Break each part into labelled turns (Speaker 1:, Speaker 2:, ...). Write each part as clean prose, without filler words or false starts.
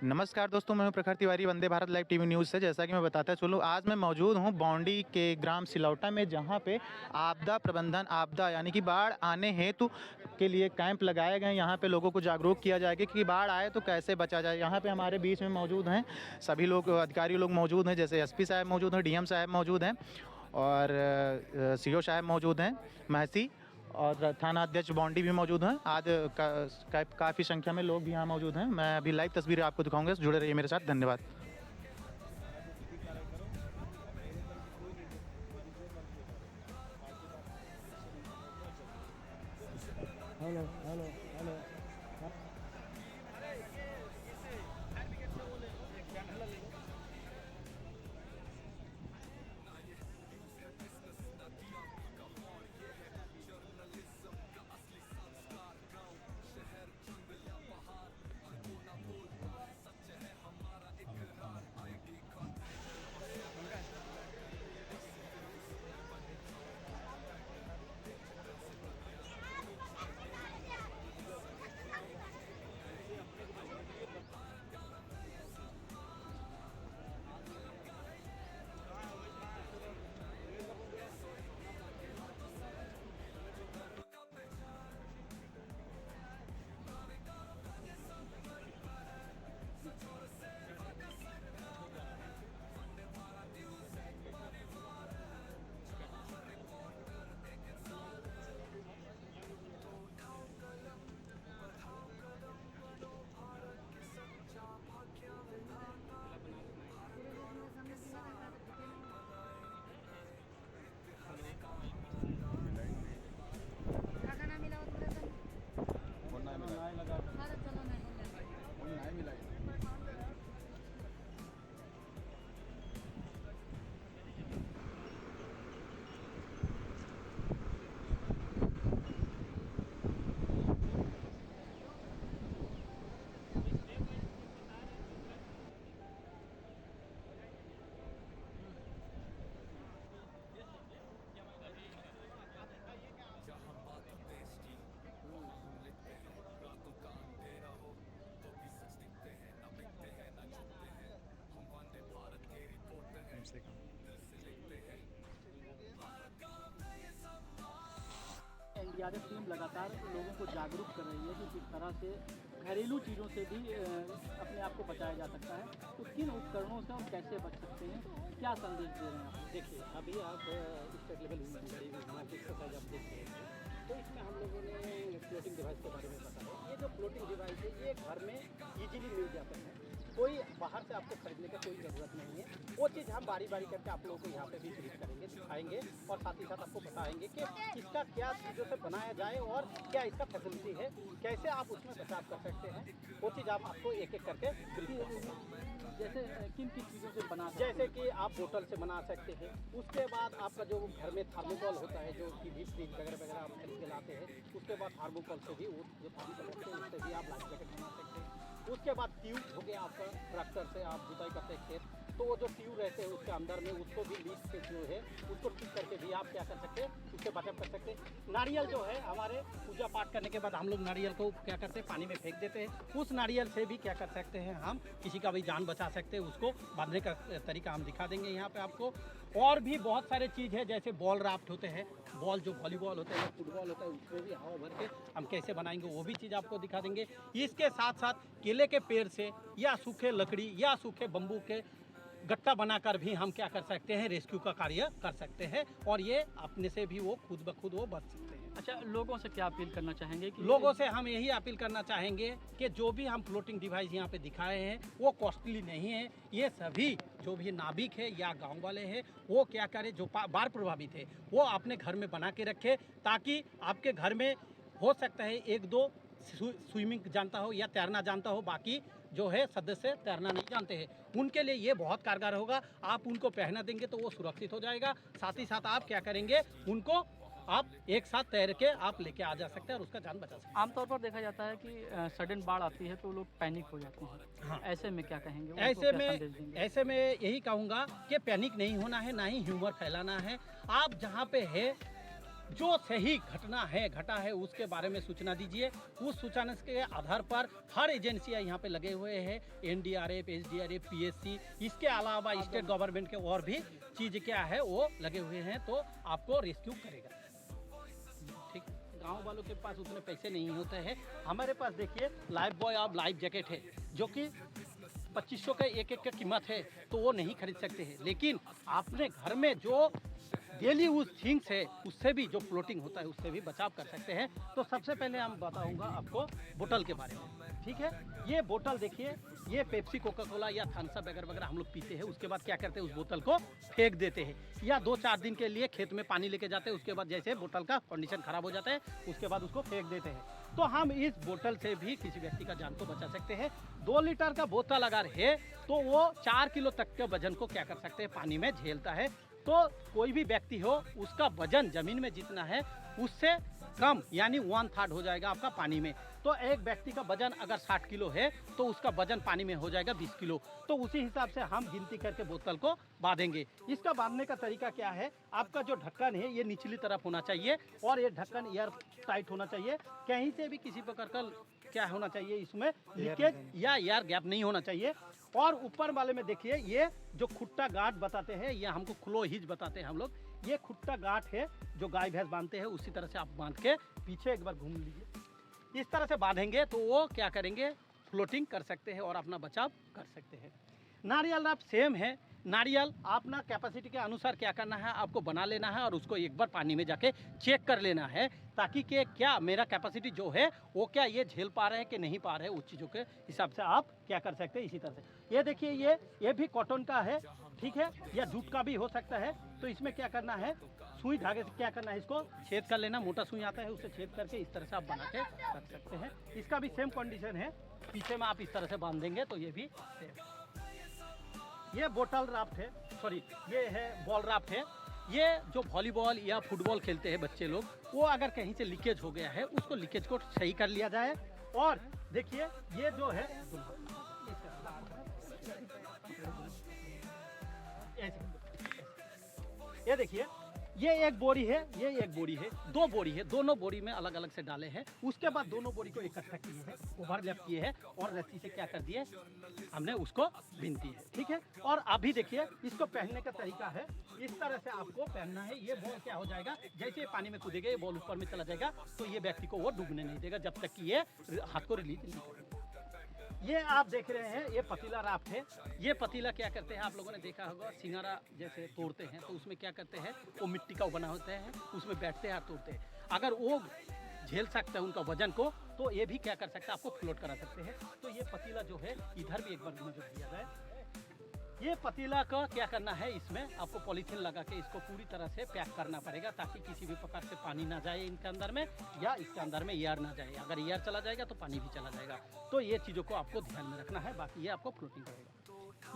Speaker 1: नमस्कार दोस्तों, मैं हूं प्रखर Tiwari Vande Bharat live TV news से। जैसा कि मैं बताता चलूँ, आज मैं मौजूद हूं बौंडी के ग्राम सिलौटा में, जहां पे आपदा प्रबंधन, आपदा यानी कि बाढ़ आने हेतु के लिए कैंप लगाए गए हैं। यहां पे लोगों को जागरूक किया जाएगा कि बाढ़ आए तो कैसे बचा जाए। यहां पे हमारे बीच में मौजूद हैं सभी लोग, अधिकारी लोग मौजूद हैं, जैसे एसपी साहब मौजूद हैं, डीएम साहब मौजूद हैं और सीओ साहब मौजूद हैं महसी, और थाना अध्यक्ष बौंडी भी मौजूद हैं। आज काफ़ी संख्या में लोग भी यहाँ मौजूद हैं। मैं अभी लाइव तस्वीरें आपको दिखाऊंगा, जुड़े रहिए मेरे साथ। धन्यवाद।
Speaker 2: Hello hello hello.
Speaker 3: खाना मिला चलो नहीं मिला।
Speaker 2: एनडीआरएफ टीम लगातार लोगों को जागरूक कर रही है कि किस तरह से घरेलू चीज़ों से भी अपने आप को बचाया जा सकता है। तो किन उपकरणों से और कैसे बच सकते हैं, क्या संदेश दे रहे हैं आप?
Speaker 4: देखिए, अभी आप स्टेट लेवल ह्यूमैनिटी एक्सरसाइज आप देख रहे हैं, तो इसमें हम लोगों ने फ्लोटिंग डिवाइस के बारे में बताया। ये जो फ्लोटिंग डिवाइस है, ये घर में इजीली मिल जाते हैं, कोई बाहर से आपको खरीदने का कोई ज़रूरत नहीं है। वो चीज़ हम बारी बारी करके आप लोगों को यहाँ पे भी ब्रीफ करेंगे, दिखाएंगे और साथ ही साथ आपको बताएंगे कि इसका क्या चीज़ों से बनाया जाए और क्या इसका फैसिलिटी है, कैसे आप उसमें बचाव कर सकते हैं। वो चीज़ हम आपको एक एक करके ब्रीफ करेंगे।
Speaker 2: जैसे किन किन चीज़ों से बना सकते
Speaker 4: जैसे कि आप बोतल से बना सकते हैं। उसके बाद आपका जो घर में थर्मोकोल होता है, जो कि डीप फ्रीज वगैरह वगैरह आप खरीद के लाते हैं, उसके बाद थर्मोकोल से भी, वो जो थर्मोकोल होते हैं उससे भी आप लाइफ जैकेट बना सकते हैं। उसके बाद ट्यूब हो गया आपका, ट्रैक्टर से आप जुताई करते हैं खेत, तो वो जो ट्यूब रहते हैं उसके अंदर में, उसको भी लीक से जो है उसको ठीक करके भी आप क्या कर सकते हैं, उससे बचाव कर सकते हैं। नारियल जो है, हमारे पूजा पाठ करने के बाद हम लोग नारियल को क्या करते हैं, पानी में फेंक देते हैं। उस नारियल से भी क्या कर सकते हैं, हम किसी का भी जान बचा सकते हैं। उसको बांधने का तरीका हम दिखा देंगे यहाँ पे आपको। और भी बहुत सारे चीज़ है, जैसे बॉल राफ्ट होते हैं, बॉल जो वॉलीबॉल होता है या फुटबॉल होता है, उसमें भी हवा भर के हम कैसे बनाएंगे वो भी चीज़ आपको दिखा देंगे। इसके साथ साथ केले के पेड़ से या सूखे लकड़ी या सूखे बम्बू के गट्टा बनाकर भी हम क्या कर सकते हैं, रेस्क्यू का कार्य कर सकते हैं। और ये अपने से भी वो खुद ब खुद वो बच सकते हैं।
Speaker 2: अच्छा, लोगों से क्या अपील करना चाहेंगे? कि
Speaker 4: लोगों से हम यही अपील करना चाहेंगे कि जो भी हम फ्लोटिंग डिवाइस यहाँ पे दिखाए हैं वो कॉस्टली नहीं है। ये सभी जो भी नाविक है या गांव वाले हैं, वो क्या करें, जो बाढ़ प्रभावित है वो अपने घर में बना के रखें, ताकि आपके घर में हो सकता है एक दो स्विमिंग जानता हो या तैरना जानता हो, बाकी जो है सदस्य तैरना नहीं जानते हैं, उनके लिए ये बहुत कारगर होगा। आप उनको पहना देंगे तो वो सुरक्षित हो जाएगा। साथ ही साथ आप क्या करेंगे, उनको आप एक साथ तैर के आप लेके आ जा सकते हैं और उसका जान बचा सकते हैं।
Speaker 2: आमतौर पर देखा जाता है कि सडन बाढ़ आती है तो लोग पैनिक हो जाते हैं।
Speaker 4: हाँ।
Speaker 2: ऐसे में क्या कहेंगे? उनको
Speaker 4: ऐसे
Speaker 2: क्या संदेश
Speaker 4: में
Speaker 2: देंगे?
Speaker 4: ऐसे में यही कहूँगा कि पैनिक नहीं होना है, ना ही ह्यूमर फैलाना है। आप जहाँ पे है जो सही घटना है घटा है उसके बारे में सूचना दीजिए। उस सूचना के आधार पर हर एजेंसियां यहाँ पे लगे हुए हैं, एनडीआरएफ, एसडीआरएफ, पीएससी, इसके अलावा स्टेट गवर्नमेंट के और भी चीज़ क्या है वो लगे हुए हैं, तो आपको रेस्क्यू करेगा। ठीक, गांव वालों के पास उतने पैसे नहीं होते हैं। हमारे पास देखिए लाइफ बॉय और लाइफ जैकेट है जो कि 2500 का एक का कीमत है, तो वो नहीं खरीद सकते हैं। लेकिन आपने घर में जो डेली यूज थिंग्स है उससे भी, जो फ्लोटिंग होता है उससे भी बचाव कर सकते हैं। तो सबसे पहले हम बताऊंगा आपको बोतल के बारे में। ठीक है, ये बोतल देखिए, ये पेप्सी, कोका कोला या थम्स अप वगैरह वगैरह हम लोग पीते हैं, उसके बाद क्या करते हैं उस बोतल को फेंक देते हैं, या 2-4 दिन के लिए खेत में पानी लेके जाते हैं, उसके बाद जैसे बोतल का कंडीशन खराब हो जाता है उसके बाद उसको फेंक देते हैं। तो हम इस बोतल से भी किसी व्यक्ति का जान को बचा सकते हैं। 2 लीटर का बोतल अगर है तो वो 4 किलो तक के वजन को क्या कर सकते हैं, पानी में झेलता है। तो कोई भी व्यक्ति हो उसका वजन जमीन में जितना है उससे कम, यानी 1/3 हो जाएगा आपका पानी में। तो एक व्यक्ति का वजन अगर 60 किलो है तो उसका वजन पानी में हो जाएगा 20 किलो। तो उसी हिसाब से हम गिनती करके बोतल को बांधेंगे। इसका बांधने का तरीका क्या है, आपका जो ढक्कन है ये निचली तरफ होना चाहिए और ये ढक्कन एयर टाइट होना चाहिए। कहीं से भी किसी प्रकार का क्या होना चाहिए, इसमें लीकेज या एयर गैप नहीं होना चाहिए। और ऊपर वाले में देखिए, ये जो खुट्टा गांठ बताते हैं, ये हमको क्लो हिज बताते हैं हम लोग, ये खुट्टा गांठ है जो गाय भैंस बांधते हैं, उसी तरह से आप बांध के पीछे एक बार घूम लीजिए। इस तरह से बांधेंगे तो वो क्या करेंगे, फ्लोटिंग कर सकते हैं और अपना बचाव कर सकते हैं। नारियल आप सेम है, नारियल अपना कैपेसिटी के अनुसार क्या करना है, आपको बना लेना है और उसको एक बार पानी में जाके चेक कर लेना है, ताकि कि क्या मेरा कैपेसिटी जो है वो क्या ये झेल पा रहे हैं कि नहीं पा रहे हैं, उस चीज़ों के हिसाब से आप क्या कर सकते हैं। इसी तरह से ये देखिए, ये भी कॉटन का है, ठीक है, या जूट का भी हो सकता है। तो इसमें क्या करना है, सुई धागे से क्या करना है, इसको छेद कर लेना, मोटा सुई आता है उससे छेद करके इस तरह से आप बना के रख सकते हैं। इसका भी सेम कंडीशन है, पीछे में आप इस तरह से बांध देंगे तो ये भी सेम। ये बोतल राफ्ट है, सॉरी ये है बॉल राफ्ट है। ये जो वॉलीबॉल या फुटबॉल खेलते हैं बच्चे लोग, वो अगर कहीं से लीकेज हो गया है उसको लीकेज को सही कर लिया जाए। और देखिए ये जो है, ये देखिए, ये एक बोरी है, ये एक बोरी है, 2 बोरी है, दोनों बोरी में अलग अलग से डाले हैं। उसके बाद दोनों बोरी को इकट्ठा किए हैं, ओवरलैप किए हैं और रस्सी से क्या कर दिए, हमने उसको बिन दी है। ठीक है, और अभी देखिए इसको पहनने का तरीका है, इस तरह से आपको पहनना है। ये बॉल क्या हो जाएगा, जैसे ये पानी में कूदेगा ये बॉल ऊपर में चला जाएगा, तो ये व्यक्ति को वो डूबने नहीं देगा जब तक कि ये हाथ को रिलीज नहीं करेगा। ये आप देख रहे हैं, ये पतीला राफ्ट है। ये पतीला क्या करते हैं, आप लोगों ने देखा होगा, सिंगारा जैसे तोड़ते हैं तो उसमें क्या करते हैं, वो मिट्टी का बना होता है, उसमें बैठते हैं और तोड़ते हैं। अगर वो झेल सकते हैं उनका वजन को, तो ये भी क्या कर सकते हैं, आपको फ्लोट करा सकते हैं। तो ये पतीला जो है, इधर भी एक बार नजर दिया जाए, ये पतीला का क्या करना है, इसमें आपको पॉलीथीन लगा के इसको पूरी तरह से पैक करना पड़ेगा, ताकि किसी भी प्रकार से पानी ना जाए इनके अंदर में, या इसके अंदर में एयर ना जाए। अगर एयर चला जाएगा तो पानी भी चला जाएगा। तो ये चीज़ों को आपको ध्यान में रखना है, बाकी ये आपको फ्लोटिंग करेगा।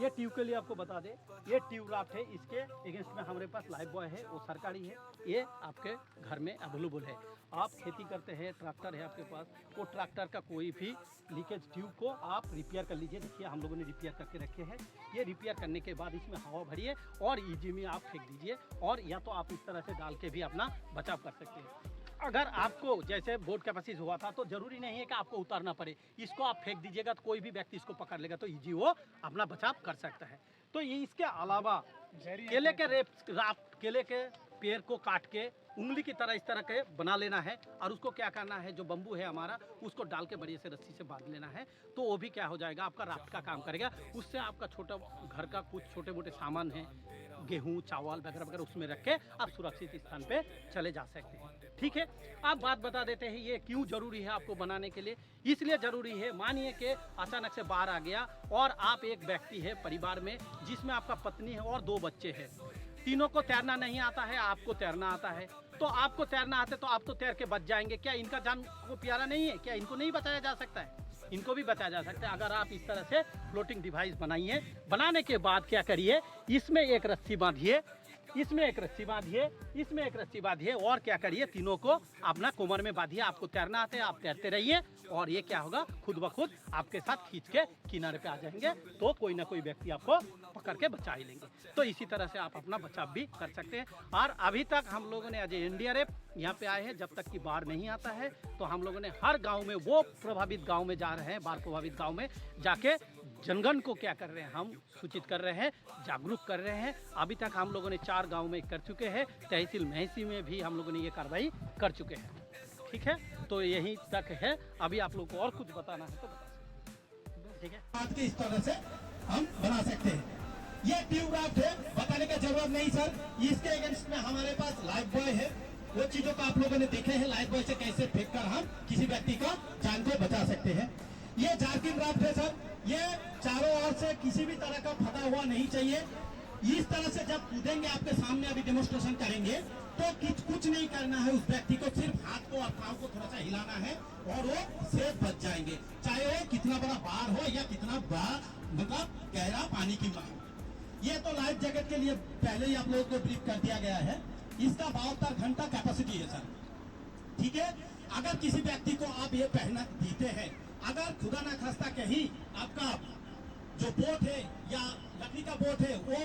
Speaker 4: ये ट्यूब के लिए आपको बता दें, ये ट्यूब राफ्ट है, इसके अगेंस्ट में हमारे पास लाइफ बॉय है, वो सरकारी है, ये आपके घर में अवेलेबल है। आप खेती करते हैं, ट्रैक्टर है आपके पास, वो ट्रैक्टर का कोई भी लीकेज ट्यूब को आप रिपेयर कर लीजिए। देखिए हम लोगों ने रिपेयर करके रखे हैं। ये रिपेयर करने के बाद इसमें हवा भरिए और ईजी में आप फेंक दीजिए, और या तो आप इस तरह से डाल के भी अपना बचाव कर सकते हैं। अगर आपको जैसे बोट कैपेसिटी हुआ था तो जरूरी नहीं है कि आपको उतारना पड़े, इसको आप फेंक दीजिएगा तो कोई भी व्यक्ति इसको पकड़ लेगा, तो ईजी वो अपना बचाव कर सकता है। तो ये इसके अलावा केले के राफ्ट, केले के पेड़ को काट के उंगली की तरह इस तरह के बना लेना है, और उसको क्या करना है, जो बम्बू है हमारा उसको डाल के बढ़िया से रस्सी से बांध लेना है। तो वो भी क्या हो जाएगा, आपका राफ्ट का काम करेगा। उससे आपका छोटा घर का कुछ छोटे मोटे सामान है, गेहूँ चावल वगैरह वगैरह, उसमें रख के आप सुरक्षित स्थान पे चले जा सकते हैं। ठीक है, आप बात बता देते हैं ये क्यों जरूरी है आपको बनाने के लिए। इसलिए जरूरी है, मानिए कि अचानक से बाढ़ आ गया और आप एक व्यक्ति है परिवार में, जिसमें आपका पत्नी है और 2 बच्चे हैं, तीनों को तैरना नहीं आता है, आपको तैरना आता है। तो आपको तैरना आता है तो आप तो तैर के बच जाएंगे। क्या इनका जान को प्यारा नहीं है, क्या इनको नहीं बचाया जा सकता है? इनको भी बचाया जा सकता है। अगर आप इस तरह से फ्लोटिंग डिवाइस बनाइए, बनाने के बाद क्या करिए, इसमें एक रस्सी बांधिए, इसमें एक रस्सी बांधिए, इसमें एक रस्सी बांधिए और क्या करिए, तीनों को अपना कोमर में बांधिए। आपको तैरना आता है, आप तैरते रहिए और ये क्या होगा, खुद ब खुद आपके साथ खींच के किनारे पे आ जाएंगे, तो कोई ना कोई व्यक्ति आपको पकड़ के बचा ही लेंगे। तो इसी तरह से आप अपना बचाव भी कर सकते हैं। और अभी तक हम लोगों ने अजय एनडीआरएफ यहाँ पे आए हैं, जब तक कि बाढ़ नहीं आता है तो हम लोगों ने हर गांव में, वो प्रभावित गांव में जा रहे हैं, बाढ़ प्रभावित गांव में जाके जनगण को क्या कर रहे हैं, हम सूचित कर रहे हैं, जागरूक कर रहे हैं। अभी तक हम लोगों ने 4 गांव में कर चुके हैं, तहसील महसी में भी हम लोगों ने ये कार्रवाई कर चुके हैं। ठीक है, तो यही तक है। अभी आप लोग को और कुछ बताना है तो बता सकते हैं। ठीक है,
Speaker 5: बात के इस तरह से हम बना सकते हैं। ये ट्यूब राफ्ट है, बताने की जरूरत नहीं सर। इसके अगेंस्ट में हमारे पास लाइफ बॉय है, वो चीजों को आप लोगों ने देखे हैं, लाइफ बॉय से कैसे फेंक कर हम किसी व्यक्ति का जान को बचा सकते हैं। ये जार्किन राफ्ट है सर, ये चारों ओर से किसी भी तरह का फटा हुआ नहीं चाहिए। इस तरह से जब कूदेंगे, आपके सामने अभी डेमोन्स्ट्रेशन करेंगे, तो कुछ नहीं करना है, उस व्यक्ति को सिर्फ हाथ को और पांव को थोड़ा सा हिलाना है और वो सेफ बच जाएंगे, चाहे वो कितना बड़ा बाढ़ हो या कितना बड़ा मतलब गहरा पानी की मार। ये तो लाइफ जैकेट के लिए पहले ही आप लोगों को ब्रीफ कर दिया गया है। इसका 72 घंटा कैपेसिटी है सर। ठीक है, अगर किसी व्यक्ति को आप ये पहना देते हैं, अगर खुदा ना खास्ता कहीं आपका जो बोट है या लकड़ी का बोट है वो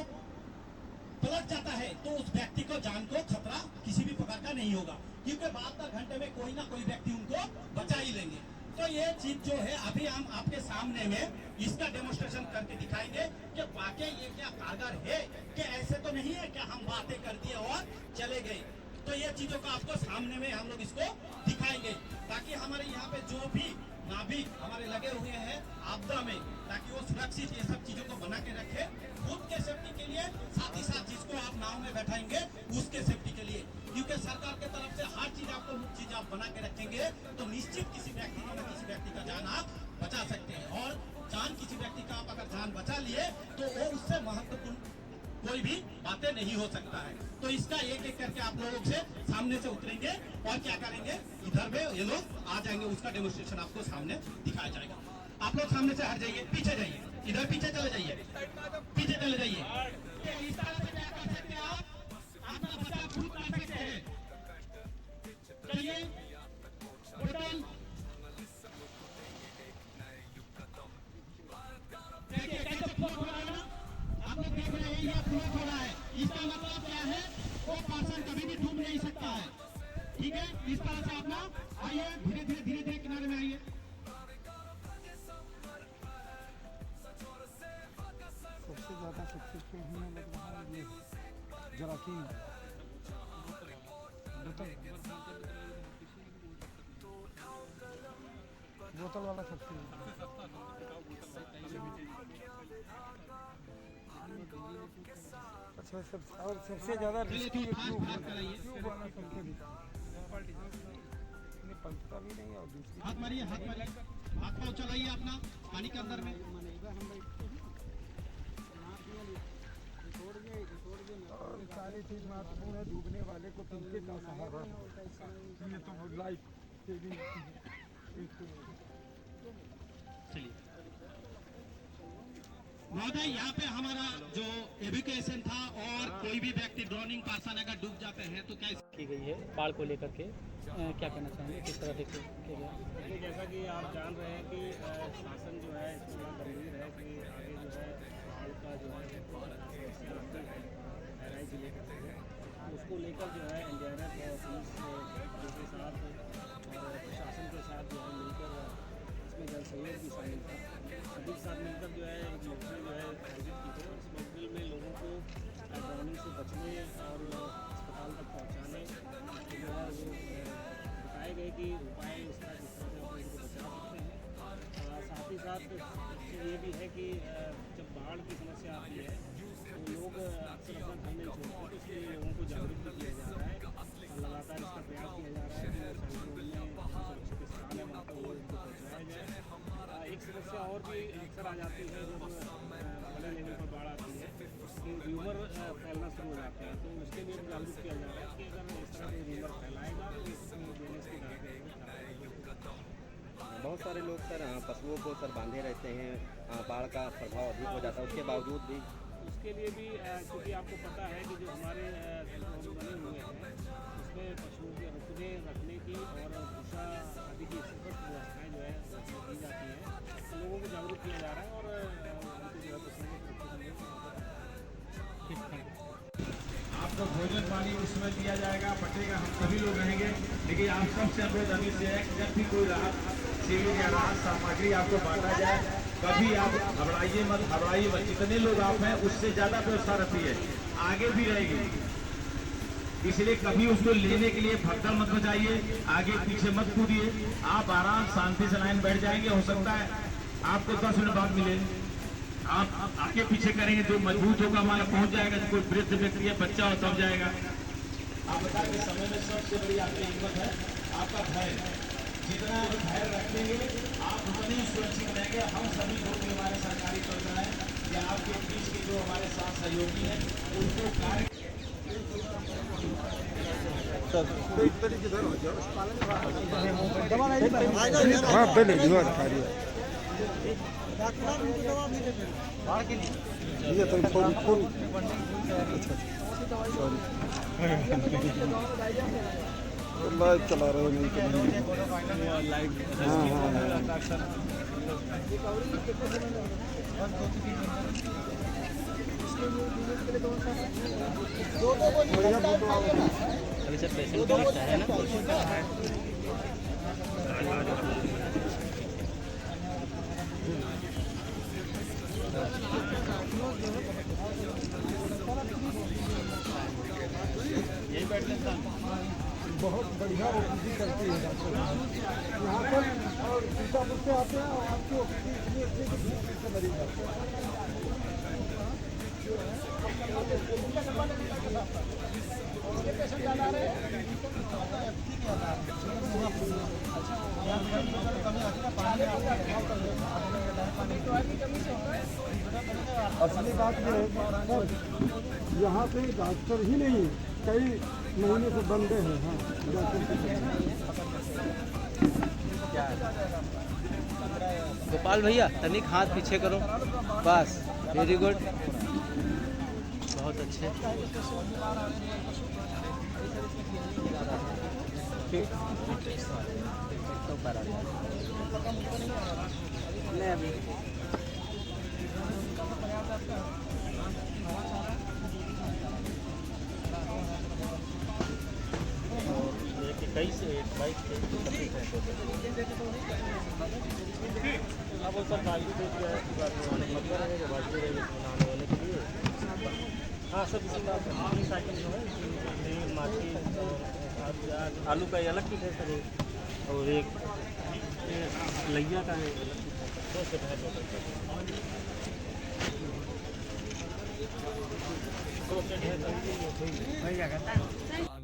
Speaker 5: पलट जाता है, तो उस व्यक्ति को जान को खतरा किसी भी प्रकार का नहीं होगा, क्योंकि 72 घंटे में कोई ना कोई व्यक्ति उनको बचा ही लेंगे। तो ये चीज जो है अभी हम आपके सामने में इसका डेमोन्स्ट्रेशन करके दिखाएंगे कि वाकई ये क्या कारगर है, कि ऐसे तो नहीं है कि हम बातें कर दिए और चले गए। तो ये चीजों को आपको सामने में हम लोग इसको दिखाएंगे, ताकि हमारे यहाँ पे जो भी नाविक हमारे लगे हुए हैं आपदा में, ताकि वो सुरक्षित ये सब चीजों को बना के रखे, खुद के सेफ्टी के लिए, साथ ही साथ जिसको आप नाव में बैठाएंगे उसके सेफ्टी के लिए। क्योंकि सरकार के तरफ से हर चीज आपको मुख्य चीज आप बना के रखेंगे तो निश्चित किसी व्यक्ति को न किसी व्यक्ति का जान आप बचा सकते हैं। और जान किसी व्यक्ति का आप अगर जान बचा लिए तो वो उससे महत्वपूर्ण कोई भी बातें नहीं हो सकता है। तो इसका एक एक करके आप लोगों से सामने से उतरेंगे और क्या करेंगे, इधर में ये लोग आ जाएंगे, उसका डेमोन्स्ट्रेशन आपको सामने दिखाया जाएगा। आप लोग सामने से हट जाइए, पीछे जाइए, इधर पीछे चले जाइए, पीछे चले जाइए। इस तरह से क्या कर सकते हैं, आप अपना बचाव खुद कर सकते हैं। चलिए टोटल देखिए कैसे फ्लोट हो रहा है ना, आप लोग देख रहे हैं, ये फ्लोट हो रहा है। इसका मतलब क्या है, वो पर्सन कभी भी डूब नहीं सकता है। ठीक है, इस तरह से अपना आइए, धीरे धीरे धीरे धीरे किनारे में आइए।
Speaker 6: सबसे ज़्यादा सक्सेसफुल हमें लग रहा है ये जराकीन बोतल वाला सबसे अच्छा और सबसे ज़्यादा रिस्की ट्यूब वाला सबसे पलटता भी नहीं और दूसरी
Speaker 5: हाथ मारिए, हाथ मारिए, हाथ पाँव चलाइए अपना पानी के अंदर में।
Speaker 6: और सारी चीज़ महत्वपूर्ण है, डूबने वाले को तिनके का सहारा, ये तो लाइफ सेविंग।
Speaker 5: चलिए महोदय, यहाँ पे हमारा जो एजुकेशन था, और कोई भी व्यक्ति ड्रोनिंग पर्सन अगर डूब जाते हैं तो कैसे
Speaker 2: की गई है बाढ़ को लेकर के, क्या कहना चाहेंगे, किस तरह से किया गया?
Speaker 7: देखिए, जैसा कि आप जान रहे हैं कि शासन जो है इसमें गंभीर है कि आगे जो है बाढ़ का जो है समस्या आती है बहराइच जिले के, उसको लेकर जो है एनडीआरएफ और पुलिस के साथ और प्रशासन के साथ जो है मिलकर इसमें जल सहयोग भी शामिल था। सभी के साथ मिलकर जो है एक महफिल जो है आयोजित की थी। इस महफिल में लोगों को ड्राउनिंग से बचने और अस्पताल तक पहुँचाने जो है वो बताए गए कि उपाय उसका जिस तरह से अपने को बचा सकते हैं। साथ ही साथ ये भी है कि जब बाढ़ की समस्या आती है तो लोग अक्सर अपना घर नहीं छोड़ते, तो इसलिए लोगों को जागरूक भी किया जा रहा है और लगातार इसका प्रयास किया जा रहा है कि वो सेंटरों में सुरक्षित स्थान है वहाँ पर वो इनको पहुँचाया जाए। एक समस्या और भी अक्सर आ जाती है जब बड़े लेवल पर बाढ़ आती है कि र्यूमर फैलना शुरू हो जाते हैं, तो उसके लिए जागरूक किया जा रहा है कि अगर इस तरह कोई र्यूमर फैलाएगा तो इसमें देने की
Speaker 8: बहुत सारे लोग सर पशुओं को सर बांधे रहते हैं, बाढ़ का प्रभाव अधिक हो जाता है, उसके बावजूद भी
Speaker 7: उसके लिए भी क्योंकि आपको पता है कि जो हमारे कंट्रोल बने हुए हैं उसमें पशुओं के रुकने रखने की और भूसा आदि की सतत व्यवस्थाएँ जो है उसमें की जाती हैं, तो लोगों को जागरूक किया जा रहा है और उनको जो है पशुओं को
Speaker 5: आपको भोजन पानी उसमें दिया जाएगा, बटेगा, हम सभी लोग रहेंगे। लेकिन आप सबसे अनुरोध अभी से है कि जब भी कोई राहत शिविर या राहत सामग्री आपको बांटा जाए, कभी आप घबराइए मत। जितने लोग आप हैं उससे ज़्यादा व्यवस्था रहती है, आगे भी रहेगी, इसलिए कभी उसको लेने के लिए भगदड़ मत मचाइए, आगे पीछे मत कूदिए। आप आराम शांति से लाइन बैठ जाएंगे, हो सकता है आपको 10 मिनट बाद मिले। आप आगे पीछे करेंगे, जो मजबूत होगा हमारा पहुंच जाएगा, कोई वृद्ध व्यक्ति है, बच्चा हो तब जाएगा। आप बताएंगे समय में सबसे बड़ी आपकी हिम्मत है आपका धैर्य। जितना धैर्य रखेंगे आप उतने ही सुरक्षित रहेंगे। हम सभी लोग हमारे सरकारी कर्मचारी हैं या आपके बीच के जो हमारे साथ सहयोगी हैं उनको कार्य
Speaker 6: हाँ पहले जुआ खा रही है ये तो फोन लाइव चला रहे हो नहीं तो
Speaker 2: अभी सर पेशेंट का लगता है ना यही बैठने का
Speaker 6: बहुत बढ़िया ओपीडी करती है डॉक्टर यहाँ पर। और सीतापुर से आते हैं और आपकी ओपीडी इतनी अच्छी कि 20 से मरीज आते हैं। असली बात ये है सर, यहाँ पे डॉक्टर ही नहीं, कई महीने से बंदे हैं। हाँ
Speaker 2: गोपाल भैया तनिक हाथ पीछे करो, बस, वेरी गुड, बहुत अच्छे। नहीं अभी
Speaker 7: अब वो सब बाजू देख के मतलब रहेगा बाजू रहेगा बनाने वाले के लिए। हाँ सब इसी बात है। अपनी साइकिल जो है माटी और आलू का अलग चीज़ है सर, और एक लैया का है अलग चीज़ है। 2 सेट है